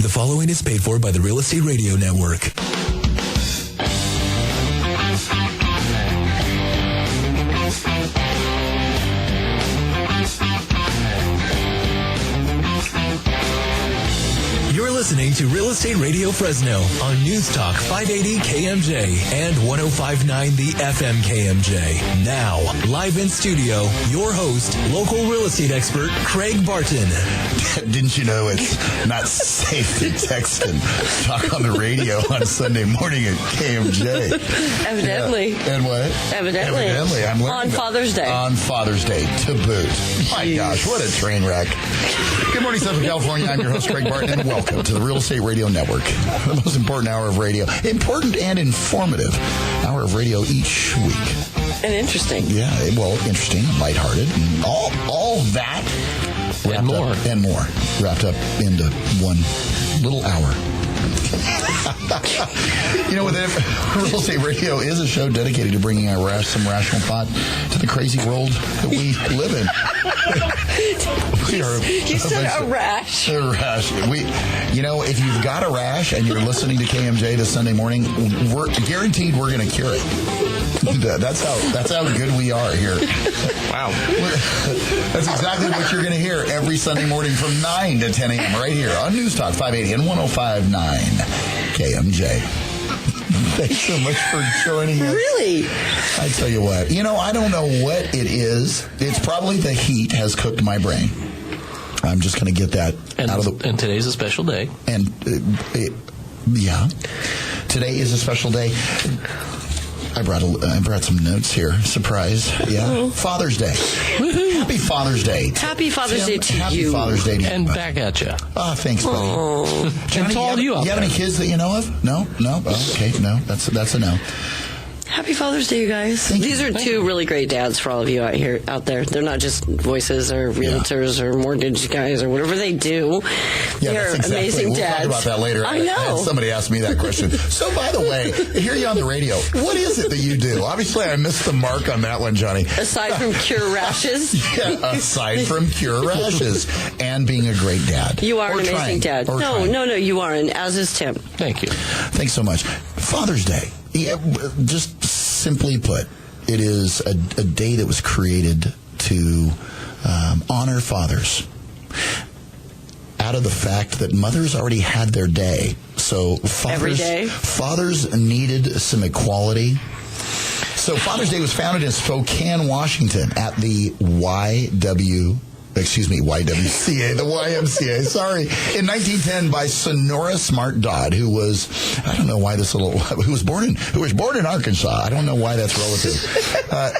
The following is paid for by the Real Estate Radio Network. You're listening to Real Estate Radio Fresno on News Talk 580 KMJ and 105.9 the FM KMJ. Now, live in studio, your host, local real estate expert, Craig Barton. Didn't you know it's not safe to text and talk on the radio on Sunday morning at KMJ? Evidently. Yeah. And what? Evidently. I'm learning on Father's Day. On Father's Day, to boot. My gosh, what a train wreck. Good morning, Southern California. I'm your host, Craig Barton, and welcome to the Real Estate Radio Network, the most important hour of radio. Important and informative hour of radio each week. And interesting. Yeah, well, interesting, lighthearted, and all that. And more. And more. Wrapped up into one little hour. You know, Real Estate Radio is a show dedicated to bringing some rational thought to the crazy world that we live in. You said a rash. A rash. If you've got a rash and you're listening to KMJ this Sunday morning, we're guaranteed we're going to cure it. That's how good we are here. Wow. That's exactly what you're going to hear every Sunday morning from 9 to 10 a.m. right here on News Talk 580 and 105.9 KMJ. Thanks so much for joining us. Really? I tell you what. I don't know what it is. It's probably the heat has cooked my brain. I'm just going to get that out of the... And today's a special day. And, yeah. Today is a special day. I brought some notes here. Surprise. Yeah. Oh. Father's Day. Woo-hoo. Happy Father's Day. Happy Father's Day to you. Happy Father's Day to you. And back at you. Oh, thanks, buddy. Oh. Johnny, to all you out you have there. any kids that you know of? No? Oh, okay. No. That's a no. Happy Father's Day, you guys. These are two really great dads for all of you out there. They're not just voices or realtors or mortgage guys or whatever they do. Yeah, They're that's exactly. amazing We'll dads. talk about that later. I know. Somebody asked me that question. So, by the way, I hear you on the radio. What is it that you do? Obviously, I missed the mark on that one, Johnny. Aside from cure rashes. Yeah, aside from cure rashes and being a great dad. You are an amazing dad. No, you are, and as is Tim. Thank you. Thanks so much. Father's Day. Yeah, just simply put, it is a day that was created to honor fathers. Out of the fact that mothers already had their day. So fathers needed some equality. So Father's Day was founded in Spokane, Washington at the YMCA, the YMCA, sorry, in 1910 by Sonora Smart Dodd, who was, I don't know why who was born in Arkansas. I don't know why that's relative.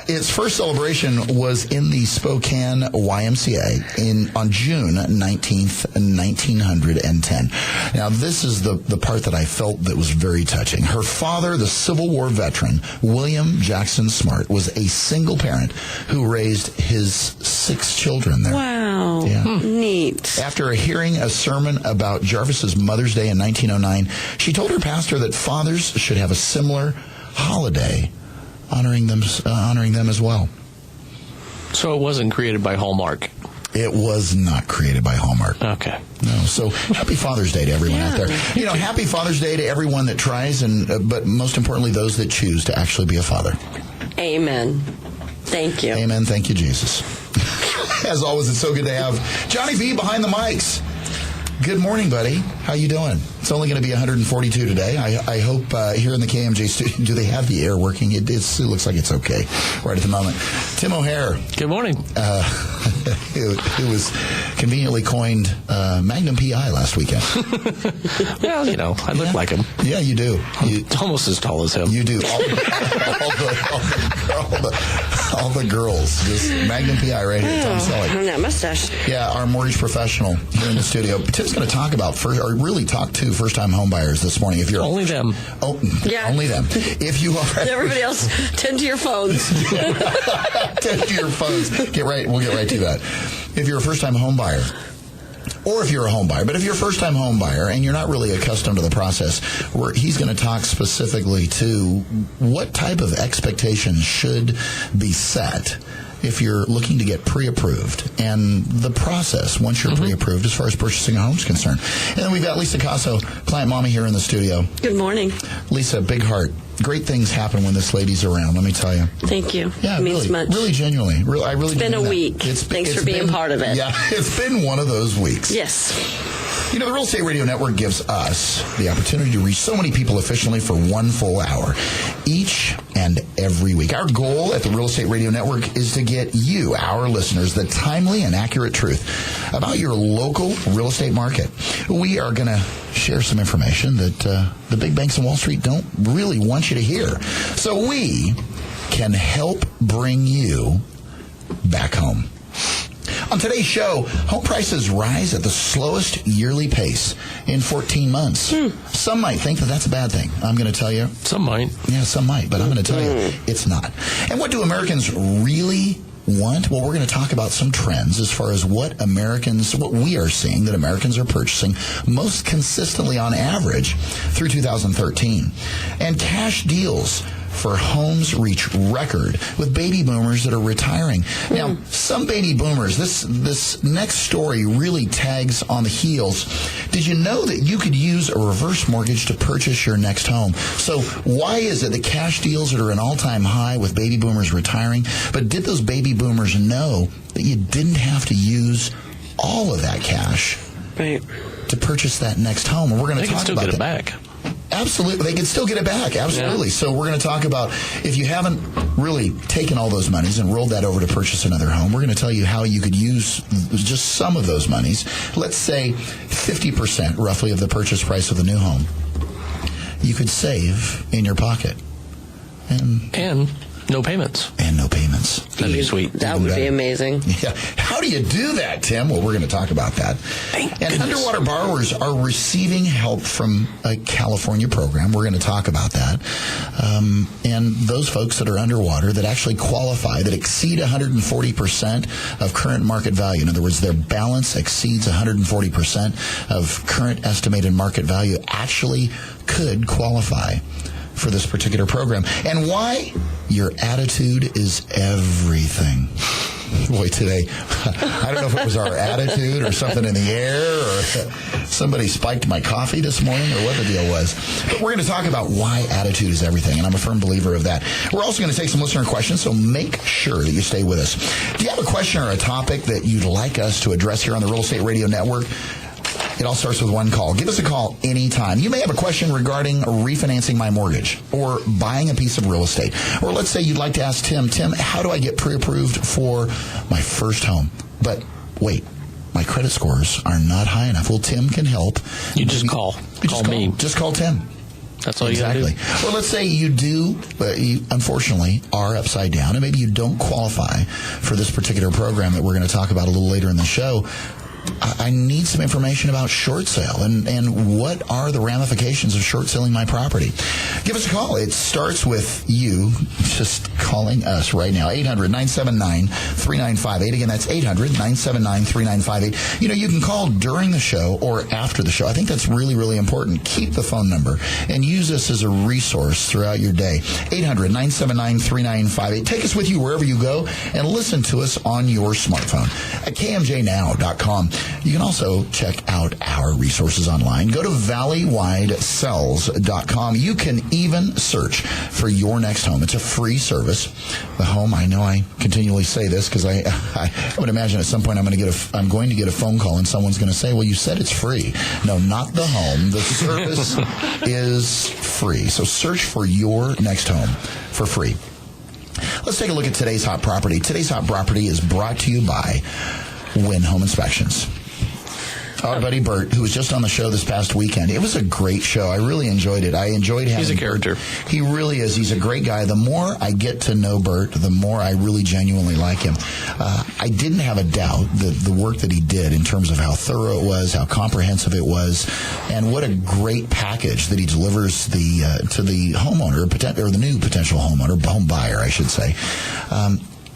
Its first celebration was in the Spokane YMCA on June 19th, 1910. Now, this is the part that I felt that was very touching. Her father, the Civil War veteran, William Jackson Smart, was a single parent who raised his 6 children there. Wow. Yeah. Neat. After hearing a sermon about Jarvis's Mother's Day in 1909, she told her pastor that fathers should have a similar holiday honoring them as well. So it wasn't created by Hallmark. It was not created by Hallmark. Okay. No. So happy Father's Day to everyone out there. Happy Father's Day to everyone that tries, but most importantly, those that choose to actually be a father. Amen. Thank you. Amen. Thank you, Jesus. As always, it's so good to have Johnny B behind the mics. Good morning, buddy. How you doing? It's only going to be 142 today. I hope here in the KMJ studio, do they have the air working? It looks like it's okay right at the moment. Tim O'Hare. Good morning. It was conveniently coined Magnum PI last weekend. Well, I look like him. Yeah, you do. Almost as tall as him. You do. All the girls. Just Magnum PI right here. Tom Selleck. On that mustache. Yeah, our mortgage professional here in the studio. Tim's going to talk about talk to first-time home buyers this morning. If you're only them. Oh, yeah. Only them. If you are everybody else, tend to your phones. Tend to your phones. We'll get right to that. If you're a first-time home buyer, or if you're a home buyer, but if you're a first-time home buyer and you're not really accustomed to the process, he's going to talk specifically to what type of expectations should be set if you're looking to get pre-approved and the process once you're pre-approved as far as purchasing a home is concerned. And then we've got Lisa Casso, client mommy, here in the studio. Good morning. Lisa, big heart. Great things happen when this lady's around, let me tell you. Thank you. Yeah, it means much. Really genuinely. It's been a week. Thanks for being part of it. Yeah, it's been one of those weeks. Yes. You know, the Real Estate Radio Network gives us the opportunity to reach so many people efficiently for 1 full hour each and every week. Our goal at the Real Estate Radio Network is to get you, our listeners, the timely and accurate truth about your local real estate market. We are going to share some information that the big banks on Wall Street don't really want you to hear. So we can help bring you back home. On today's show, home prices rise at the slowest yearly pace in 14 months. Some might think that that's a bad thing. I'm going to tell you. Some might. Yeah, some might, but I'm going to tell you it's not. And what do Americans really want? Well, we're going to talk about some trends as far as what we are seeing that Americans are purchasing most consistently on average through 2013. And cash deals for homes reach record with baby boomers that are retiring. Now, some baby boomers, this next story really tags on the heels. Did you know that you could use a reverse mortgage to purchase your next home? So why is it that cash deals are at an all-time high with baby boomers retiring? But did those baby boomers know that you didn't have to use all of that cash to purchase that next home? And we're going to talk about that. They can still get it back. Absolutely. They can still get it back. Absolutely. Yeah. So we're going to talk about if you haven't really taken all those monies and rolled that over to purchase another home, we're going to tell you how you could use just some of those monies. Let's say 50% roughly of the purchase price of the new home you could save in your pocket. And no payments. And no payments. That'd be sweet. That would be amazing. Yeah. How do you do that, Tim? Well, we're going to talk about that. And underwater borrowers are receiving help from a California program. We're going to talk about that. And those folks that are underwater that actually qualify, that exceed 140% of current market value. In other words, their balance exceeds 140% of current estimated market value, actually could qualify for this particular program. And why? Your attitude is everything. Boy, today, I don't know if it was our attitude or something in the air or somebody spiked my coffee this morning or what the deal was. But we're going to talk about why attitude is everything, and I'm a firm believer of that. We're also going to take some listener questions, so make sure that you stay with us. Do you have a question or a topic that you'd like us to address here on the Real Estate Radio Network? It all starts with one call. Give us a call anytime. You may have a question regarding refinancing my mortgage or buying a piece of real estate. Or let's say you'd like to ask Tim, how do I get pre-approved for my first home? But wait, my credit scores are not high enough. Well, Tim can help. You just call. Call me. Just call Tim. That's all you got to do. Or let's say you do, but you unfortunately are upside down, and maybe you don't qualify for this particular program that we're going to talk about a little later in the show. I need some information about short sale and what are the ramifications of short selling my property. Give us a call. It starts with you just calling us right now. 800-979-3958. Again, that's 800-979-3958. You know, you can call during the show or after the show. I think that's really, really important. Keep the phone number and use this as a resource throughout your day. 800-979-3958. Take us with you wherever you go and listen to us on your smartphone at KMJNow.com. You can also check out our resources online. Go to valleywidesells.com. You can even search for your next home. It's a free service. The home, I know I continually say this because I would imagine at some point I'm going to get a phone call and someone's going to say, well, you said it's free. No, not the home. The service is free. So search for your next home for free. Let's take a look at today's hot property. Today's hot property is brought to you by Win Home Inspections. Our buddy Bert, who was just on the show this past weekend. It was a great show. I really enjoyed it. I enjoyed having He's a character. Bert. He really is. He's a great guy. The more I get to know Bert, the more I really genuinely like him. I didn't have a doubt that the work that he did in terms of how thorough it was, how comprehensive it was, and what a great package that he delivers to the homeowner, or the new potential homeowner, home buyer, I should say.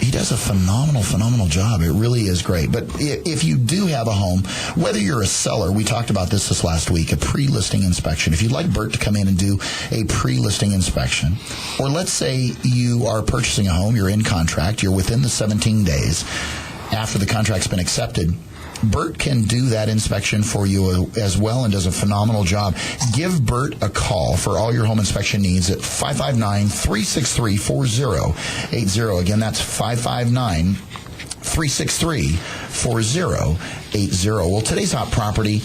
he does a phenomenal job. It really is great. But if you do have a home, whether you're a seller, we talked about this last week, a pre-listing inspection. If you'd like Bert to come in and do a pre-listing inspection, or let's say you are purchasing a home, you're in contract, you're within the 17 days after the contract's been accepted, Bert can do that inspection for you as well and does a phenomenal job. Give Bert a call for all your home inspection needs at 559-363-4080. Again, that's 559-363-4080. Well, today's hot property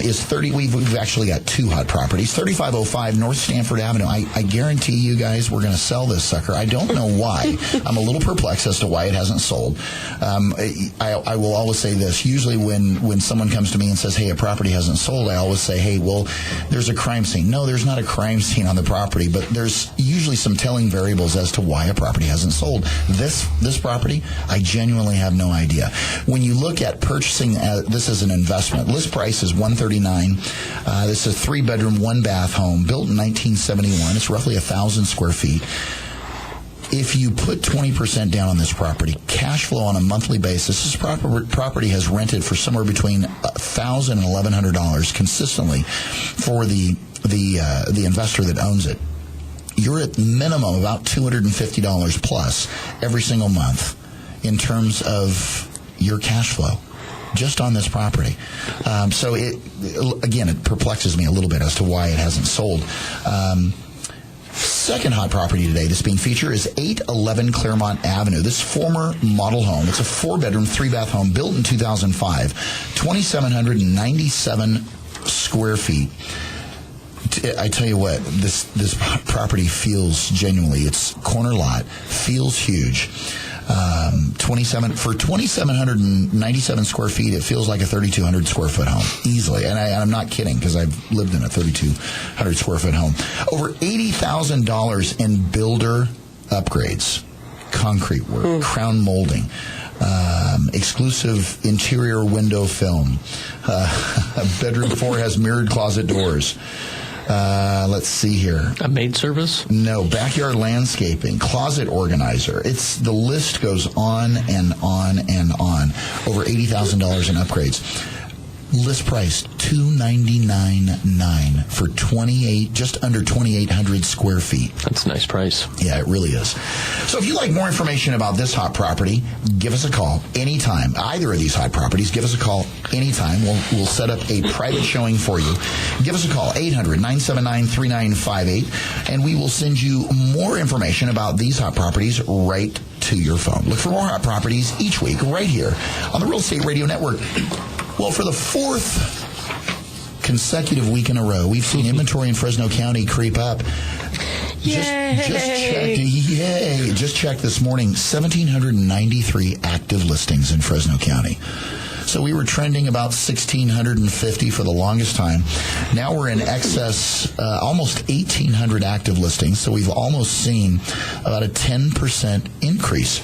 is 30. We've actually got two hot properties. 3505 North Stanford Avenue. I guarantee you guys we're going to sell this sucker. I don't know why. I'm a little perplexed as to why it hasn't sold. I will always say this. Usually when someone comes to me and says, hey, a property hasn't sold, I always say, hey, well, there's a crime scene. No, there's not a crime scene on the property, but there's usually some telling variables as to why a property hasn't sold. This property, I genuinely have no idea. When you look at purchasing this is an investment. List price is $139,000. This is a 3-bedroom, 1-bath home built in 1971. It's roughly 1,000 square feet. If you put 20% down on this property, cash flow on a monthly basis, this property has rented for somewhere between $1,000 and $1,100 consistently for the investor that owns it. You're at minimum about $250 plus every single month in terms of your cash flow just on this property. So it perplexes me a little bit as to why it hasn't sold. Second hot property today that's being featured is 811 Claremont Avenue. This former model home, it's a 4-bedroom, 3-bath home built in 2005, 2,797 square feet. I tell you what, this property feels genuinely, it's corner lot, feels huge. 2,797 square feet, it feels like a 3,200 square foot home easily, and I'm not kidding because I've lived in a 3,200 square foot home. Over $80,000 in builder upgrades, concrete work, crown molding, exclusive interior window film. Bedroom 4 has mirrored closet doors. Let's see here. A maid service? No. Backyard landscaping, closet organizer. The list goes on and on and on. Over $80,000 in upgrades. List price $299,900 for just under 2,800 square feet. That's a nice price. Yeah, it really is. So if you'd like more information about this hot property, give us a call anytime. Either of these hot properties, give us a call anytime. We'll set up a private showing for you. Give us a call, 800-979-3958, and we will send you more information about these hot properties right to your phone. Look for more hot properties each week right here on the Real Estate Radio Network. Well, for the 4th consecutive week in a row, we've seen inventory in Fresno County creep up. Just checked this morning, 1,793 active listings in Fresno County. So we were trending about 1,650 for the longest time. Now we're in excess, almost 1,800 active listings. So we've almost seen about a 10% increase,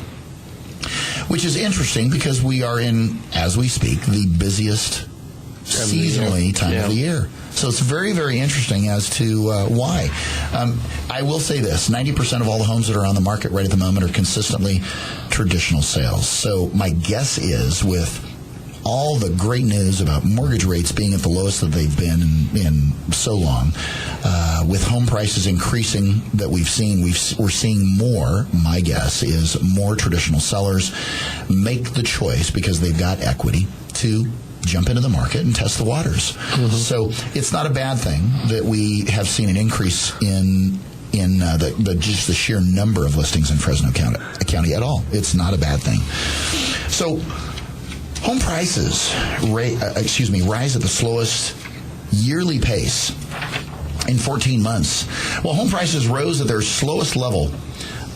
which is interesting because we are in, as we speak, the busiest seasonally time of the year. So it's very, very interesting as to why. I will say this, 90% of all the homes that are on the market right at the moment are consistently traditional sales. So my guess is with all the great news about mortgage rates being at the lowest that they've been in so long, with home prices increasing that we're seeing more, my guess is more traditional sellers make the choice because they've got equity to jump into the market and test the waters. Mm-hmm. So it's not a bad thing that we have seen an increase in just the sheer number of listings in Fresno County at all. It's not a bad thing. So home prices rise at the slowest yearly pace in 14 months. Well, home prices rose at their slowest level,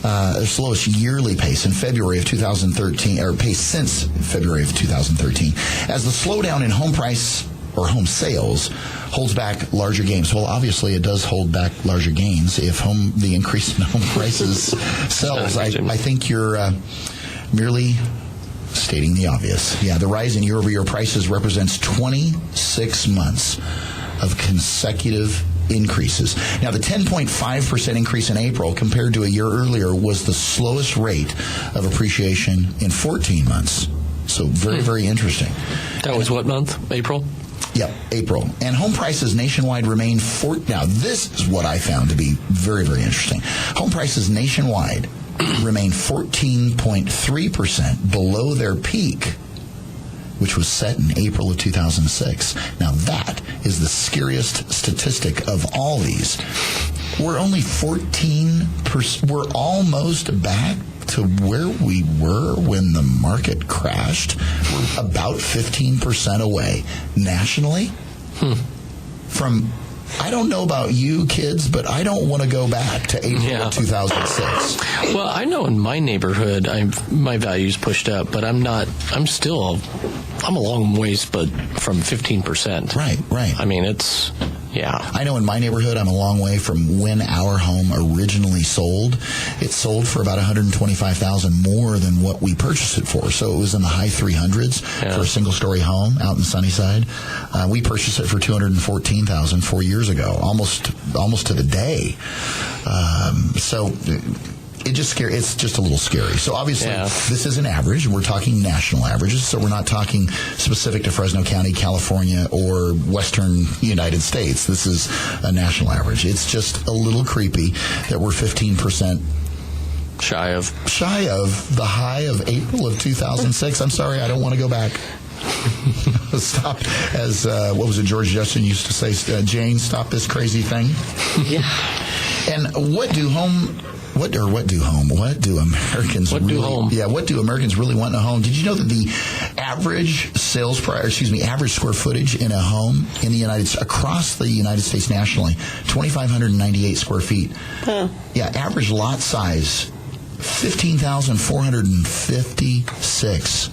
their slowest yearly pace in February of 2013, or pace since February of 2013, as the slowdown in home price or home sales holds back larger gains. Well, obviously it does hold back larger gains if the increase in home prices sells. I think you're merely stating the obvious. Yeah, the rise in year-over-year prices represents 26 months of consecutive increases. Now, the 10.5% increase in April compared to a year earlier was the slowest rate of appreciation in 14 months. So very, very interesting. That was what month? April? Yep, April. And home prices nationwide remain now, this is what I found to be very, very interesting. Home prices nationwide remain 14.3% below their peak, which was set in April of 2006. Now, that is the scariest statistic of all these. We're only 14%. We're almost back to where we were when the market crashed. We're about 15% away nationally from, I don't know about you kids, but I don't want to go back to April of 2006. Well, I know in my neighborhood, my value's pushed up, but I'm a long ways, but from 15%. Right. I mean, it's... Yeah. I know in my neighborhood, I'm a long way from when our home originally sold. It sold for about $125,000 more than what we purchased it for. So it was in the high 300s for a single-story home out in Sunnyside. We purchased it for $214,000 4 years ago, almost to the day. So it's just a little scary. So obviously, this is an average. We're talking national averages, so we're not talking specific to Fresno County, California, or Western United States. This is a national average. It's just a little creepy that we're 15% shy of the high of April of 2006. I'm sorry, I don't want to go back. Stop, as what was it George Jefferson used to say, Jane, stop this crazy thing. Yeah. And what do Americans really want in a home? Did you know that the average average square footage in a home in the across the United States nationally, 2,598 square feet. Yeah, average lot size, 15,456.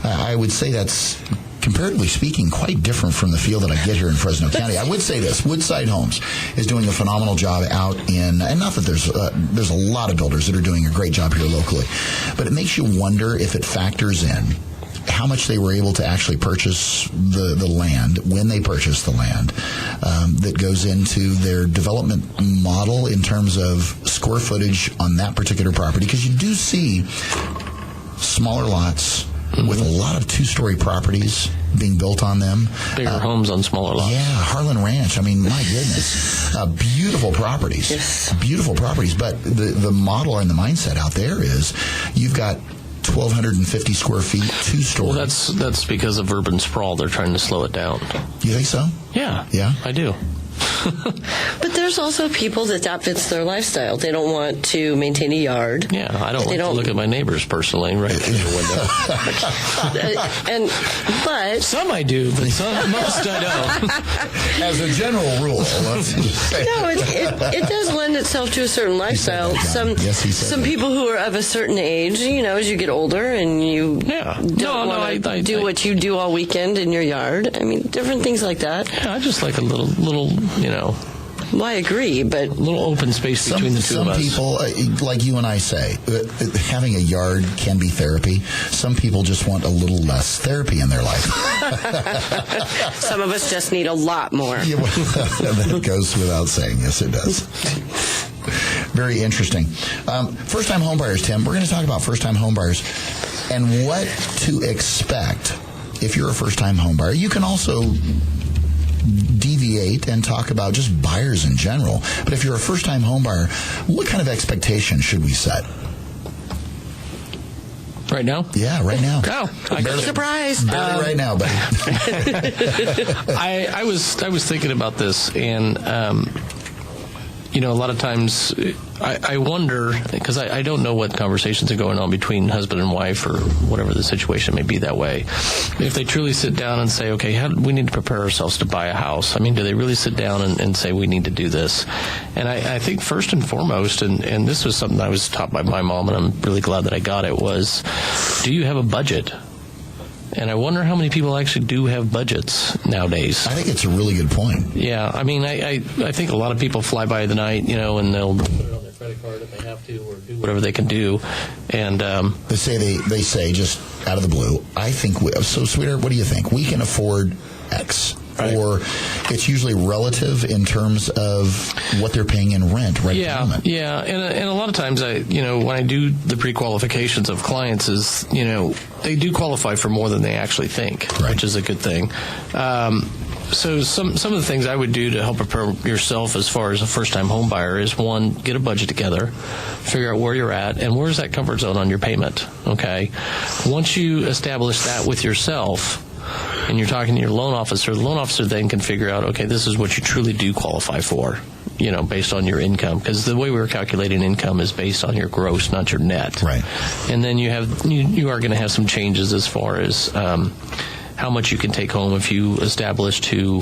I would say that's, comparatively speaking, quite different from the feel that I get here in Fresno County. I would say this: Woodside Homes is doing a phenomenal job out in, and not that there's a lot of builders that are doing a great job here locally, but it makes you wonder if it factors in how much they were able to actually purchase the land, when they purchased the land, that goes into their development model in terms of square footage on that particular property, because you do see smaller lots with a lot of two-story properties being built on them. Bigger homes on smaller lots. Yeah, Harlan Ranch. I mean, my goodness. Beautiful properties. Yes. Beautiful properties. But the model and the mindset out there is you've got 1,250 square feet, two-story. Well, that's because of urban sprawl. They're trying to slow it down. You think so? Yeah. Yeah? I do. But there's also people that fits their lifestyle. They don't want to maintain a yard. Yeah, I don't want to look at my neighbors personally right through the window. But some I do, but most I don't. As a general rule, let's just say. No, it does lend itself to a certain lifestyle. Some people who are of a certain age, as you get older and you don't want to do what you do all weekend in your yard. I mean, different things like that. Yeah, I just like a little. Well, I agree, but a little open space between the two of us. Some people, like you and I say, having a yard can be therapy. Some people just want a little less therapy in their life. Some of us just need a lot more. Yeah, that goes without saying. Yes, it does. Very interesting. First-time homebuyers, Tim. We're going to talk about first-time homebuyers and what to expect if you're a first-time homebuyer. You can also deviate and talk about just buyers in general. But if you're a first-time homebuyer, what kind of expectation should we set? Right now? Yeah, right now. Oh, surprise! Barely right now, but I was thinking about this, and a lot of times I wonder, because I don't know what conversations are going on between husband and wife or whatever the situation may be that way. If they truly sit down and say, okay, we need to prepare ourselves to buy a house. I mean, do they really sit down and say we need to do this? And I think first and foremost, and this was something I was taught by my mom, and I'm really glad that I got it, was, do you have a budget? And I wonder how many people actually do have budgets nowadays. I think it's a really good point. Yeah, I mean, I think a lot of people fly by the night, and they'll put it on their credit card if they have to, or do whatever they can do. And they say just out of the blue, I think so, sweetheart, what do you think? We can afford X. Right. Or, it's usually relative in terms of what they're paying in rent right at the moment. Yeah, and a lot of times when I do the pre-qualifications of clients is, they do qualify for more than they actually think, which is a good thing. So some of the things I would do to help prepare yourself as far as a first-time home buyer is, one, get a budget together, figure out where you're at, and where's that comfort zone on your payment, okay? Once you establish that with yourself, and you're talking to your loan officer, the loan officer then can figure out, okay, this is what you truly do qualify for, based on your income. Because the way we were calculating income is based on your gross, not your net. Right. And then you are going to have some changes as far as how much you can take home if you establish to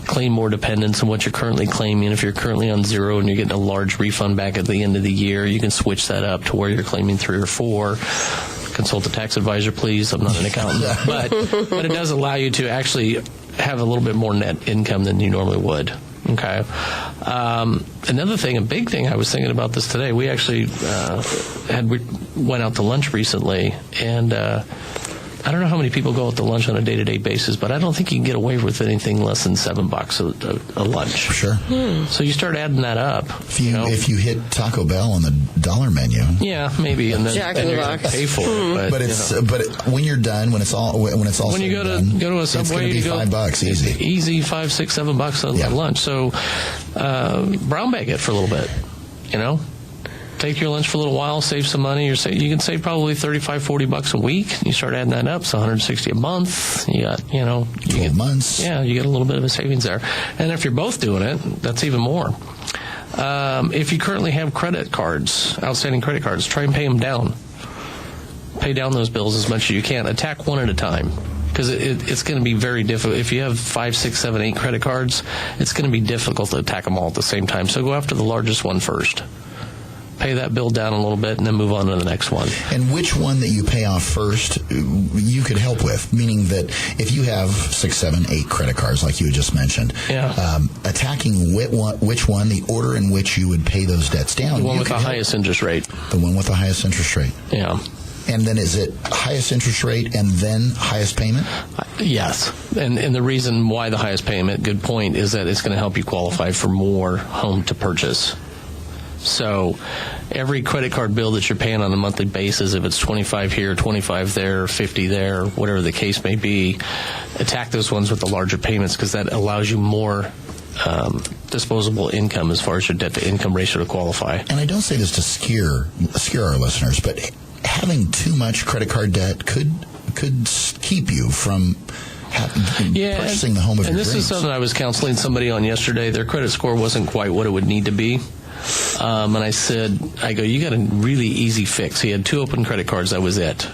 claim more dependents than what you're currently claiming. If you're currently on 0 and you're getting a large refund back at the end of the year, you can switch that up to where you're claiming 3 or 4. Consult a tax advisor, please. I'm not an accountant. but it does allow you to actually have a little bit more net income than you normally would. Okay. Another thing, a big thing, I was thinking about this today. We actually went out to lunch recently, and I don't know how many people go out to lunch on a day-to-day basis, but I don't think you can get away with anything less than $7 a lunch. Sure. So you start adding that up. If you hit Taco Bell on the dollar menu. Yeah, maybe, and then Jack in the Box. Pay for it. But when you're done, when it's all when you go to a Subway, it's going to be $5 easy. Easy, $5, $6, $7 on lunch. So brown bag it for a little bit. Take your lunch for a little while, save some money. You can save probably $35, $40 a week. You start adding that up, it's $160 a month. You got, 12 months. Yeah, you get a little bit of a savings there. And if you're both doing it, that's even more. If you currently have outstanding credit cards, try and pay them down. Pay down those bills as much as you can. Attack one at a time. Because it's going to be very difficult. If you have 5, 6, 7, 8 credit cards, it's going to be difficult to attack them all at the same time. So go after the largest one first. Pay that bill down a little bit, and then move on to the next one. And which one that you pay off first, you could help with. Meaning that if you have 6, 7, 8 credit cards, like you had just mentioned, attacking which one, the order in which you would pay those debts down. The one with the highest interest rate. The one with the highest interest rate. Yeah. And then is it highest interest rate and then highest payment? Yes. And the reason why the highest payment, good point, is that it's going to help you qualify for more home to purchase. So every credit card bill that you're paying on a monthly basis, if it's $25 here, $25 there, $50 there, whatever the case may be, attack those ones with the larger payments, because that allows you more disposable income as far as your debt-to-income ratio to qualify. And I don't say this to scare our listeners, but having too much credit card debt could keep you from purchasing the home of your dreams. And this is something I was counseling somebody on yesterday. Their credit score wasn't quite what it would need to be. And I go, you got a really easy fix. He had 2 open credit cards. That was it.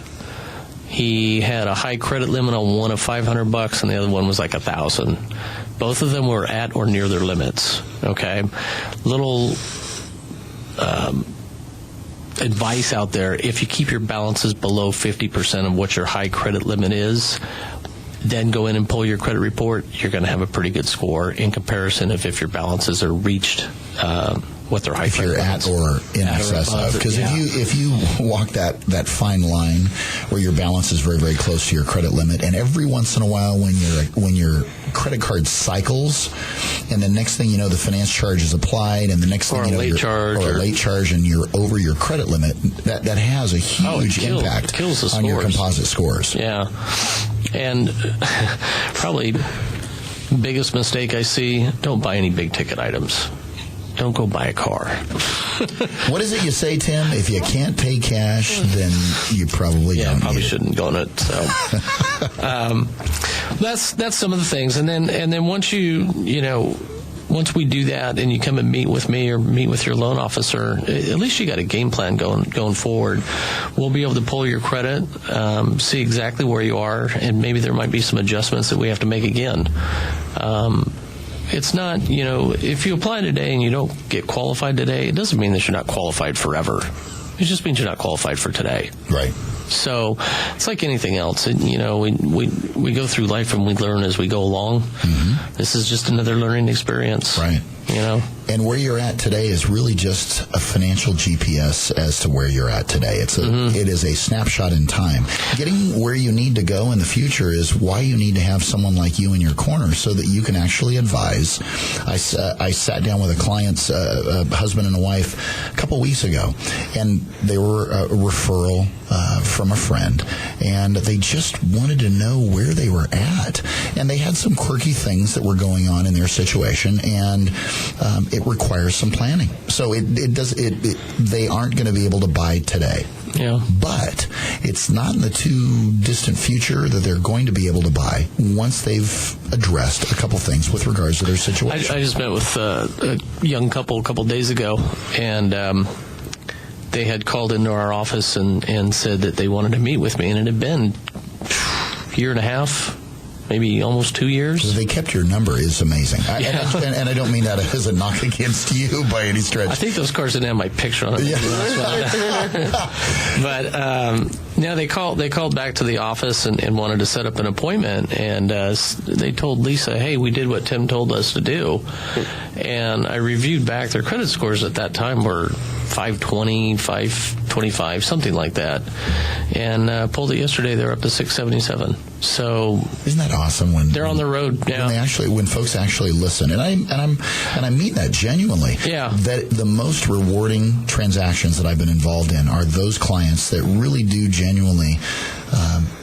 He had a high credit limit on one of $500, and the other one was like $1,000. Both of them were at or near their limits. Okay, little advice out there: if you keep your balances below 50% of what your high credit limit is, then go in and pull your credit report. You're going to have a pretty good score in comparison if your balances are reached. What their high if you're at or in excess of, because if you walk that fine line where your balance is very, very close to your credit limit, and every once in a while when your credit card cycles, and the next thing you know the finance charge is applied, and the next thing you know a late charge, and you're over your credit limit, that has a huge impact on your composite scores. Yeah, and probably biggest mistake I see: don't buy any big ticket items. Don't go buy a car. What is it you say, Tim? If you can't pay cash, then you probably don't. Probably shouldn't go on it. So that's some of the things. And then once once we do that, and you come and meet with me or meet with your loan officer, at least you got a game plan going forward. We'll be able to pull your credit, see exactly where you are, and maybe there might be some adjustments that we have to make again. It's not, if you apply today and you don't get qualified today, it doesn't mean that you're not qualified forever. It just means you're not qualified for today. Right. So it's like anything else. We go through life and we learn as we go along. Mm-hmm. This is just another learning experience. Right. And where you're at today is really just a financial GPS as to where you're at today. It is a snapshot in time. Getting where you need to go in the future is why you need to have someone like you in your corner so that you can actually advise. I sat down with a client's husband and a wife a couple weeks ago, and they were a referral from a friend, and they just wanted to know where they were at. And they had some quirky things that were going on in their situation, and it requires some planning. So they aren't going to be able to buy today. Yeah. But it's not in the too distant future that they're going to be able to buy once they've addressed a couple things with regards to their situation. I just met with a young couple a couple days ago, and they had called into our office and said that they wanted to meet with me, and it had been a year and a half, maybe almost 2 years. They kept your number is amazing. And I don't mean that as a knock against you by any stretch. I think those cars didn't have my picture on it. Yeah. But they called back to the office and wanted to set up an appointment, and they told Lisa, hey, we did what Tim told us to do. And I reviewed back. Their credit scores at that time were 520, 525, something like that. And pulled it yesterday. They're up to 677. So isn't that awesome when they're on the road now? When folks actually listen, and I mean that genuinely. Yeah. That the most rewarding transactions that I've been involved in are those clients that really do genuinely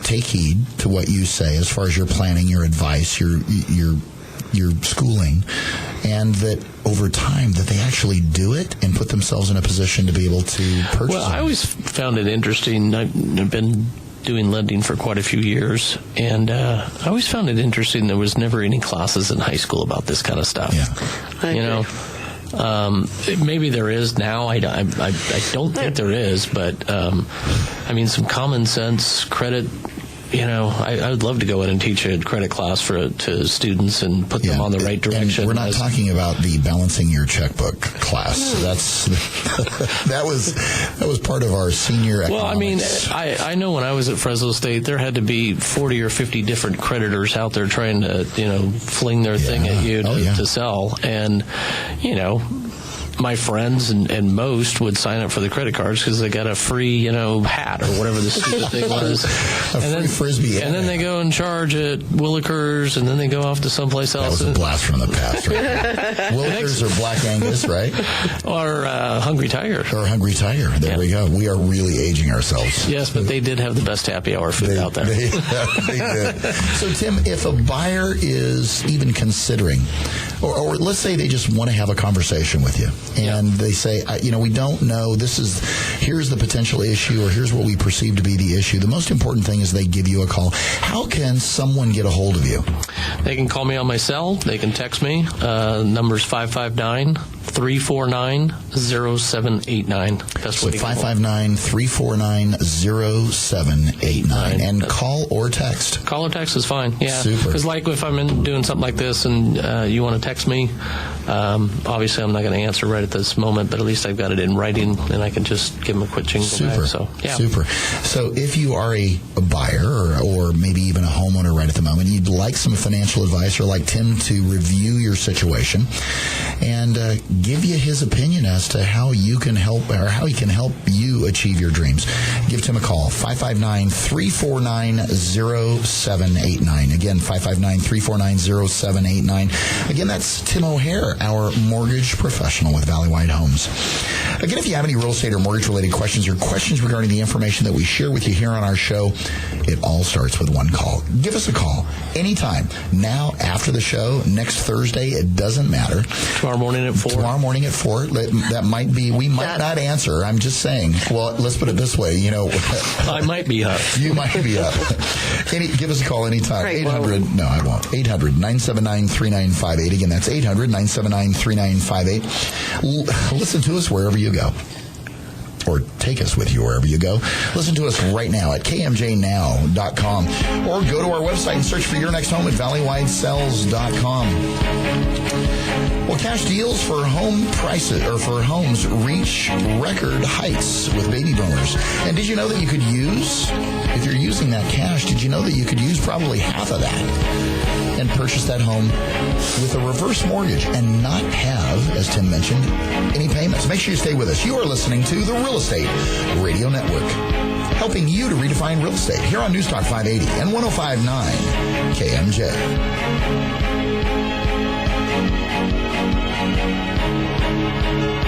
take heed to what you say as far as your planning, your advice, your schooling, and that over time that they actually do it and put themselves in a position to be able to purchase. Well, I always found it interesting. I've been doing lending for quite a few years, and I always found it interesting there was never any classes in high school about this kind of stuff. Yeah. Maybe there is now. I don't think there is, but some common sense credit. I would love to go in and teach a credit class to students and put them on the right direction. And we're not talking about the balancing your checkbook class. That was part of our senior economics. Well, I know when I was at Fresno State, there had to be 40 or 50 different creditors out there trying to fling their thing at you to sell, and my friends and most would sign up for the credit cards because they got a free, hat or whatever the stupid thing was. Free Frisbee. And then they go and charge at Willikers, and then they go off to someplace else. That was a blast from the past, right? Willikers or Black Angus, right? Or Hungry Tiger. There we go. We are really aging ourselves. Yes, but they did have the best happy hour food out there. They did. So, Tim, if a buyer is even considering, or let's say they just want to have a conversation with you, and they say, we don't know, here's the potential issue, or here's what we perceive to be the issue. The most important thing is they give you a call. How can someone get a hold of you? They can call me on my cell. They can text me. Number's 559-349-0789. That's what 559-349-0789. And call or text. Call or text is fine, yeah. Super. Because if I'm doing something like this and you want to text me, obviously I'm not going to answer right at this moment, but at least I've got it in writing, and I can just give them a quick jingle back. So, yeah. Super. So if you are a buyer or maybe even a homeowner right at the moment, you'd like some financial advice or like Tim to review your situation and give you his opinion as to how you can help, or how he can help you achieve your dreams, give Tim a call, 559-349-0789. Again, 559-349-0789. Again, that's Tim O'Hare, our mortgage professional with Valley Wide Homes. Again, if you have any real estate or mortgage-related questions or questions regarding the information that we share with you here on our show, it all starts with one call. Give us a call anytime. Now, after the show, next Thursday, it doesn't matter. Tomorrow morning at 4. Tomorrow morning at 4. That might be, we might not answer. I'm just saying. Well, let's put it this way. I might be up. You might be up. Give us a call anytime. Right, 800, no, I won't. 800-979-3958. Again, that's 800-979-3958. Listen to us wherever you go. Or take us with you wherever you go. Listen to us right now at KMJNow.com. Or go to our website and search for your next home at ValleyWideSells.com. Well, Cash deals for home prices or for homes reach record heights with baby boomers. And did you know that you could use, if you're using that cash, did you know that you could use probably half of that and purchase that home with a reverse mortgage and not have, as Tim mentioned, any payments? Make sure you stay with us. You are listening to the Real Estate Radio Network, helping you to redefine real estate here on News Talk 580 and 105.9 KMJ.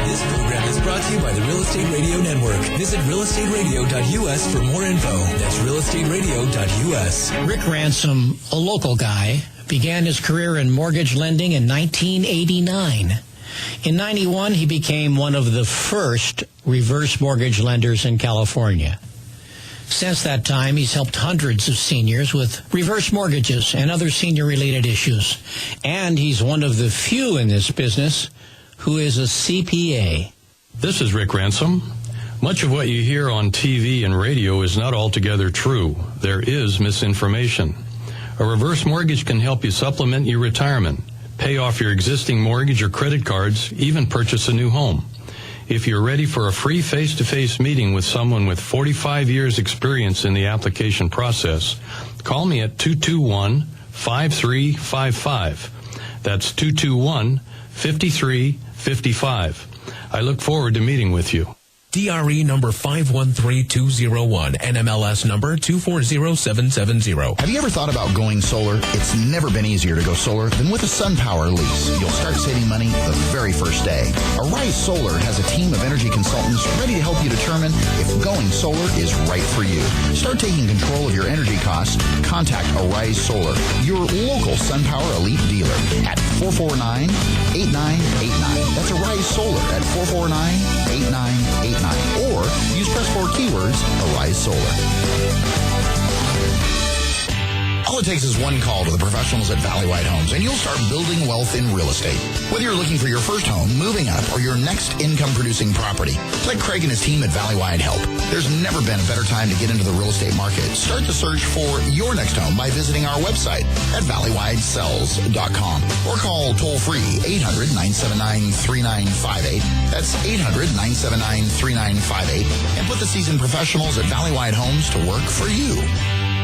This program is brought to you by the Real Estate Radio Network. Visit realestateradio.us for more info. That's realestateradio.us. Rick Ransom, a local guy, began his career in mortgage lending in 1989. In 91, he became one of the first reverse mortgage lenders in California. Since that time, he's helped hundreds of seniors with reverse mortgages and other senior-related issues. And he's one of the few in this business who is a CPA. This is Rick Ransom. Much of what you hear on TV and radio is not altogether true. There is misinformation. A reverse mortgage can help you supplement your retirement, pay off your existing mortgage or credit cards, even purchase a new home. If you're ready for a free face-to-face meeting with someone with 45 years experience in the application process, call me at 221-5355. That's 221-5355. I look forward to meeting with you. DRE number 513201, NMLS number 240770. Have you ever thought about going solar? It's never been easier to go solar than with a SunPower lease. You'll start saving money the very first day. Arise Solar has a team of energy consultants ready to help you determine if going solar is right for you. Start taking control of your energy costs. Contact Arise Solar, your local SunPower Elite dealer at 449-8989. That's Arise Solar at 449-8989. Or use press 4 keywords, Arise Solar. All it takes is one call to the professionals at Valleywide Homes, and you'll start building wealth in real estate. Whether you're looking for your first home, moving up, or your next income-producing property, let Craig and his team at Valleywide help. There's never been a better time to get into the real estate market. Start the search for your next home by visiting our website at valleywidesells.com or call toll-free 800-979-3958. That's 800-979-3958, and put the seasoned professionals at Valleywide Homes to work for you.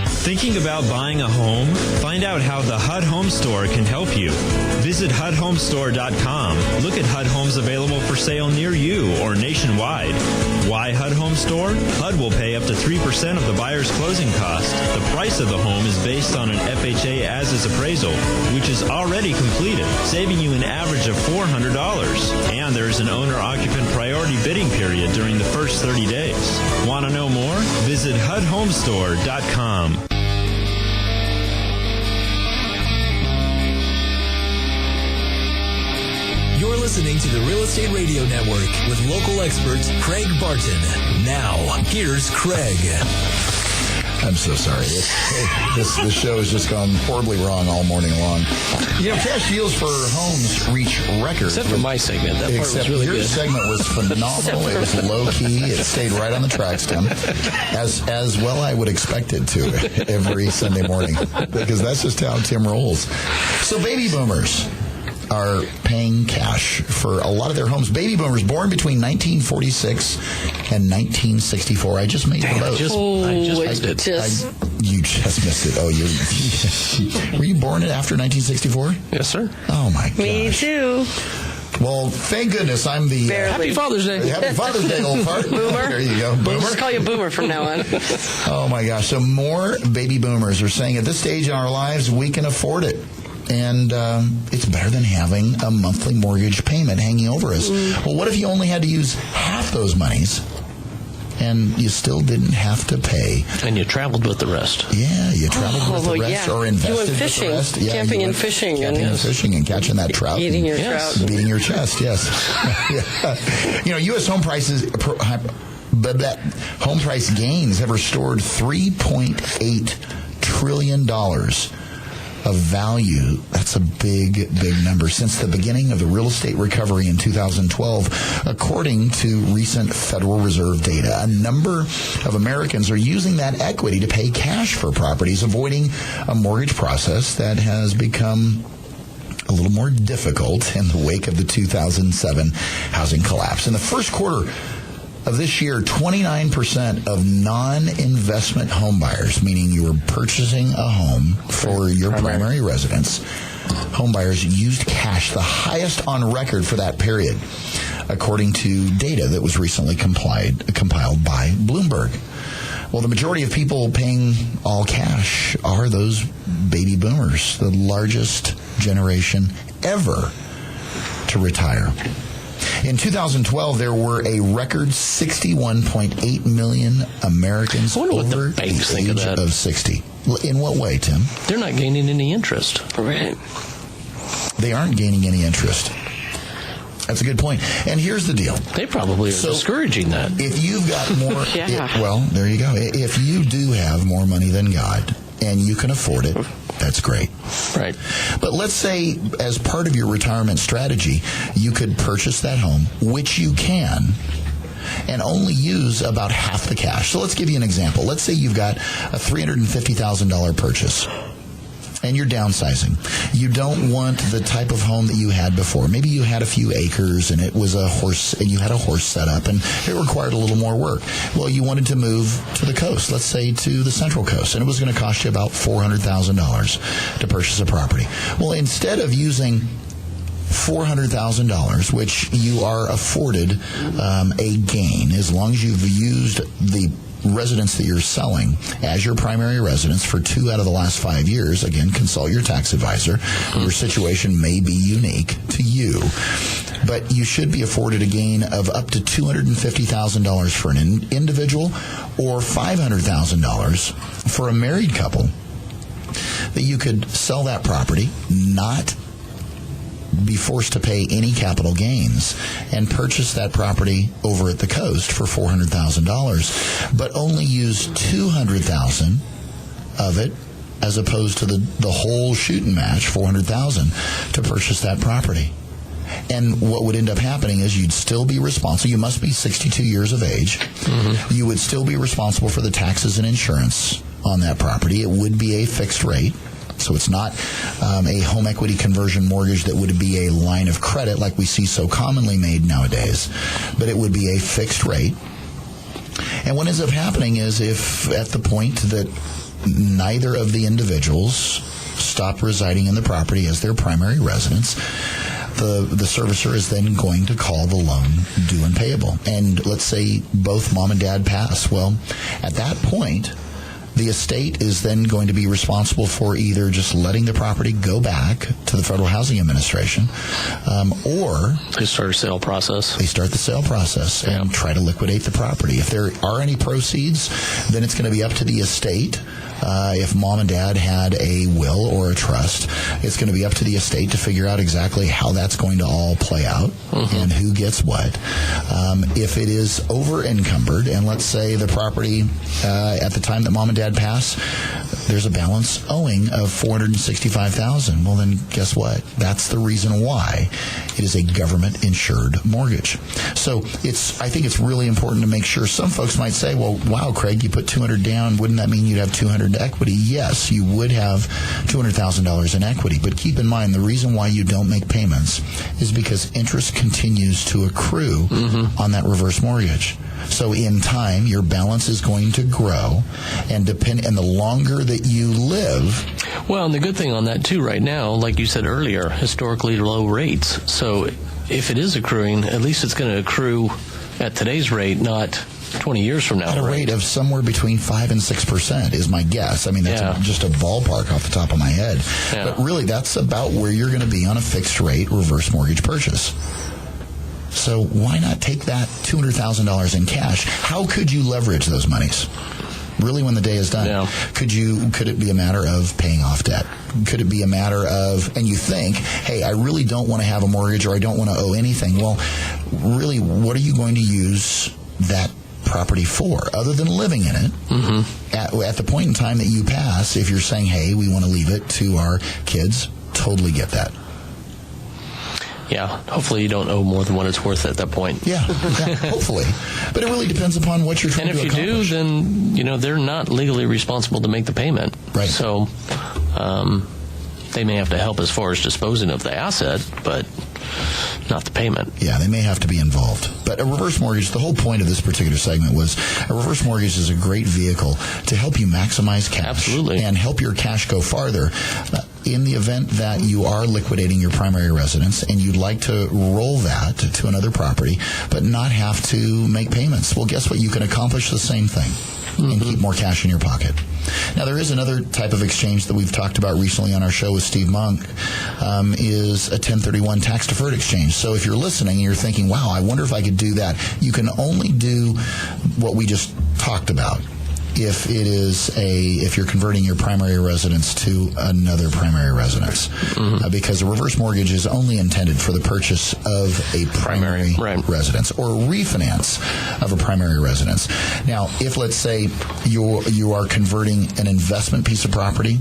Thinking about buying a home? Find out how the HUD Home Store can help you. Visit HUDHomestore.com. Look at HUD homes available for sale near you or nationwide. Why HUD Home Store? HUD will pay up to 3% of the buyer's closing cost. The price of the home is based on an FHA as-is appraisal, which is already completed, saving you an average of $400. And there is an owner-occupant priority bidding period during the first 30 days. Want to know more? Visit HUDHomestore.com. You're listening to the Real Estate Radio Network with local expert Craig Barton. Now, here's Craig. I'm so sorry. This show has just gone horribly wrong all morning long. You know, cash deals for homes reach records. Except for my segment. That part was really your good. Segment was phenomenal. It was low-key. It stayed right on the tracks, Tim. As well I would expect it to every Sunday morning, because that's just how Tim rolls. So baby boomers are paying cash for a lot of their homes. Baby boomers born between 1946 and 1964. I just made the vote. I just missed it. You just missed it. Oh, were you born after 1964? Yes, sir. Oh, my gosh. Me too. Well, thank goodness I'm the... Happy Father's Day. Happy Father's Day, old fart. Boomer. There you go. Boomer. We'll just call you Boomer from now on. Oh, my gosh. So more baby boomers are saying at this stage in our lives, we can afford it. And it's better than having a monthly mortgage payment hanging over us. Well, what if you only had to use half those monies and you still didn't have to pay? And you traveled with the rest. Yeah, you traveled with the rest or invested with the rest. Yeah, camping and fishing. Camping and fishing and catching that trout. Eating your trout. Beating your chest, yes. You know, U.S. home prices... home price gains have restored $3.8 trillion of value. That's a big, big number since the beginning of the real estate recovery in 2012, according to recent Federal Reserve data. A number of Americans are using that equity to pay cash for properties, avoiding a mortgage process that has become a little more difficult in the wake of the 2007 housing collapse. In the first quarter of this year, 29% of non-investment home buyers, meaning you were purchasing a home for your primary residence, home buyers used cash, the highest on record for that period, according to data that was recently compiled by Bloomberg. Well, the majority of people paying all cash are those baby boomers, the largest generation ever to retire. In 2012, there were a record 61.8 million Americans over the age of 60. In what way, Tim? They're not gaining any interest. Right. They aren't gaining any interest. That's a good point. And here's the deal. They probably are discouraging that. If you've got more... well, there you go. If you do have more money than God and you can afford it, that's great. Right. But let's say as part of your retirement strategy, you could purchase that home, which you can, and only use about half the cash. So let's give you an example. Let's say you've got a $350,000 purchase, and you're downsizing. You don't want the type of home that you had before. Maybe you had a few acres and it was a horse, and you had a horse set up and it required a little more work. Well, you wanted to move to the coast, let's say to the Central Coast, and it was going to cost you about $400,000 to purchase a property. Well, instead of using $400,000, which you are afforded a gain as long as you've used the residence that you're selling as your primary residence for 2 out of the last 5 years. Again, consult your tax advisor. Your situation may be unique to you, but you should be afforded a gain of up to $250,000 for an individual or $500,000 for a married couple, that you could sell that property, not be forced to pay any capital gains, and purchase that property over at the coast for $400,000, but only use $200,000 of it as opposed to the whole shooting match, $400,000, to purchase that property. And what would end up happening is you'd still be responsible. You must be 62 years of age. Mm-hmm. You would still be responsible for the taxes and insurance on that property. It would be a fixed rate. So it's not a home equity conversion mortgage that would be a line of credit like we see so commonly made nowadays, but it would be a fixed rate. And what ends up happening is, if at the point that neither of the individuals stop residing in the property as their primary residence, the servicer is then going to call the loan due and payable. And let's say both mom and dad pass. Well, at that point, the estate is then going to be responsible for either just letting the property go back to the Federal Housing Administration, or they start a sale process. They start the sale process and try to liquidate the property. If there are any proceeds, then it's going to be up to the estate. If mom and dad had a will or a trust, it's going to be up to the estate to figure out exactly how that's going to all play out and who gets what. If it is over encumbered, and let's say the property at the time that mom and dad pass, there's a balance owing of $465,000. Well, then guess what? That's the reason why it is a government-insured mortgage. So I think it's really important to make sure. Some folks might say, well, wow, Craig, you put $200 down. Wouldn't that mean you'd have $200 in equity? Yes, you would have $200,000 in equity. But keep in mind, the reason why you don't make payments is because interest continues to accrue on that reverse mortgage. So in time, your balance is going to grow, and the longer that you live. Well, and the good thing on that too right now, like you said earlier, historically low rates. So if it is accruing, at least it's going to accrue at today's rate, not 20 years from now. At a rate of somewhere between 5 and 6% is my guess. I mean, that's just a ballpark off the top of my head. Yeah. But really, that's about where you're going to be on a fixed rate reverse mortgage purchase. So why not take that $200,000 in cash? How could you leverage those monies? Really, when the day is done, could it be a matter of paying off debt? Could it be a matter of, and you think, hey, I really don't want to have a mortgage, or I don't want to owe anything. Well, really, what are you going to use that property for, other than living in it? At the point in time that you pass, if you're saying, hey, we want to leave it to our kids, totally get that. Yeah, hopefully you don't owe more than what it's worth at that point. Yeah, hopefully. But it really depends upon what you're trying to accomplish. And if you do, then they're not legally responsible to make the payment. Right. So, they may have to help as far as disposing of the asset, but not the payment. Yeah, they may have to be involved. But a reverse mortgage, the whole point of this particular segment was a reverse mortgage is a great vehicle to help you maximize cash. Absolutely. And help your cash go farther. In the event that you are liquidating your primary residence and you'd like to roll that to another property, but not have to make payments, well, guess what? You can accomplish the same thing and keep more cash in your pocket. Now, there is another type of exchange that we've talked about recently on our show with Steve Monk, is a 1031 tax-deferred exchange. So if you're listening and you're thinking, wow, I wonder if I could do that, you can only do what we just talked about if you're converting your primary residence to another primary residence, because a reverse mortgage is only intended for the purchase of a primary residence or refinance of a primary residence. Now, if let's say you are converting an investment piece of property,